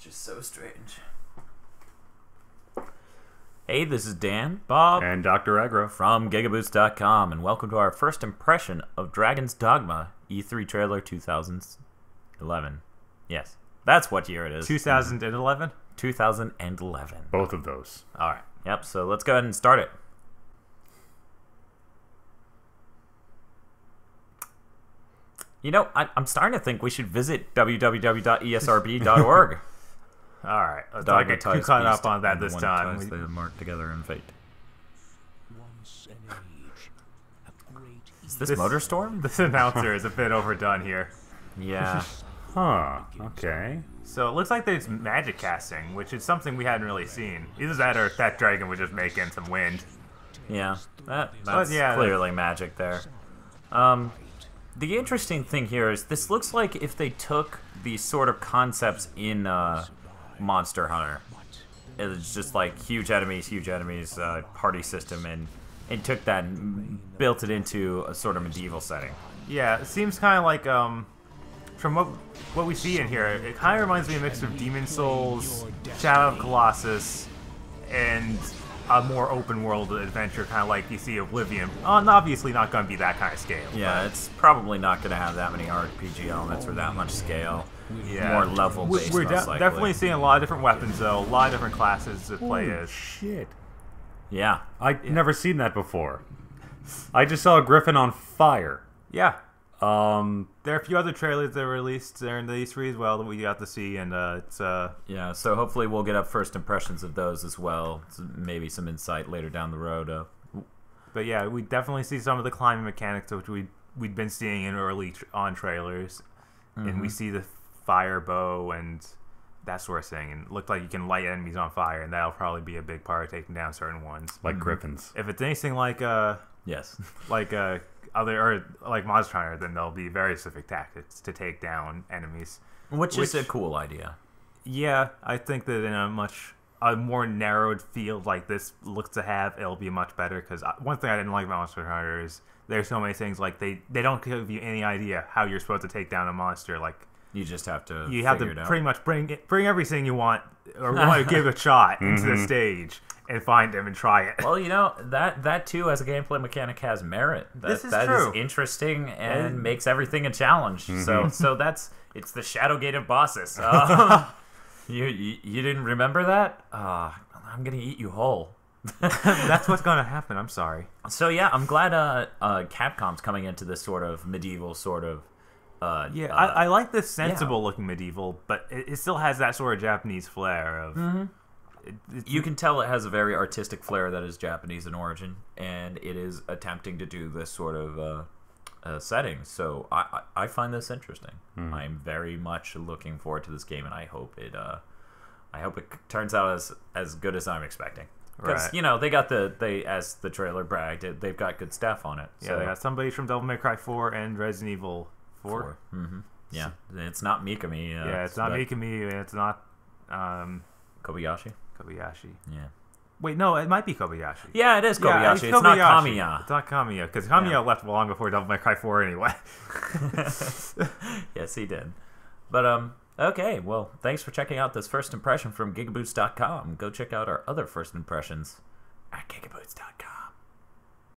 just so strange. Hey, this is Dan, Bob, and Dr. Aggro from GigaBoots.com, and welcome to our first impression of Dragon's Dogma E3 trailer 2011. Yes, that's what year it is. 2011? 2011. Both of those. All right. Yep, so let's go ahead and start it. You know, I'm starting to think we should visit www.esrb.org. All right, let's not get too caught up on that this time. They mark together in fate. Is this Motorstorm? This announcer is a bit overdone here. Yeah. Huh, okay. So it looks like there's magic casting, which is something we hadn't really seen. Either that or that dragon was just making some wind. Yeah, that's clearly magic there. The interesting thing here is this looks like if they took the sort of concepts in Monster Hunter. It's just like huge enemies, party system, and took that and built it into a sort of medieval setting. Yeah, it seems kind of like, from what we see in here, it kind of reminds me of a mix of Demon Souls, Shadow of Colossus, and a more open world adventure, kind of like you see Oblivion. Obviously not going to be that kind of scale. Yeah, it's probably not going to have that many RPG elements or that much scale. Yeah. More level based. We're definitely seeing a lot of different weapons, though. A lot of different classes to play as. Shit. Yeah. I've never seen that before. I just saw a griffin on fire. Yeah. There are a few other trailers that were released during the E3 as well that we got to see, and it's yeah. So hopefully we'll get up first impressions of those as well. So maybe some insight later down the road. But yeah, we definitely see some of the climbing mechanics which we'd been seeing in early on trailers, and we see the fire bow and that sort of thing, and it looked like you can light enemies on fire, and that'll probably be a big part of taking down certain ones, like griffins. If it's anything like yes, like other or like Monster Hunter, then there'll be very specific tactics to take down enemies, which is a cool idea. Yeah, I think that in a more narrowed field like this looks to have, it'll be much better, because one thing I didn't like about Monster Hunter is there's so many things, like they don't give you any idea how you're supposed to take down a monster. Like you just have to pretty much bring everything you want or want to give a shot into the stage and find them and try it. Well, you know, that too as a gameplay mechanic has merit. That is interesting and makes everything a challenge. So it's the Shadowgate of bosses. You didn't remember that? I'm gonna eat you whole. That's what's gonna happen. I'm sorry. So yeah, I'm glad Capcom's coming into this sort of medieval sort of. I like this sensible looking medieval, but it still has that sort of Japanese flair of. You can tell it has a very artistic flair that is Japanese in origin, and it is attempting to do this sort of setting. So I find this interesting. I'm very much looking forward to this game, and I hope it turns out as good as I'm expecting. Because you know as the trailer bragged, they've got good staff on it. Yeah, they got somebody from Devil May Cry 4 and Resident Evil 4. Yeah, it's not Mikami. It's not Mikami. It's not Kobayashi. Yeah. Wait, no, it might be Kobayashi. Yeah, it is Kobayashi. It's not Kamiya. It's not Kamiya, because Kamiya left long before Devil May Cry 4 anyway. Yes, he did. But okay, well, thanks for checking out this first impression from GigaBoots.com. Go check out our other first impressions at GigaBoots.com.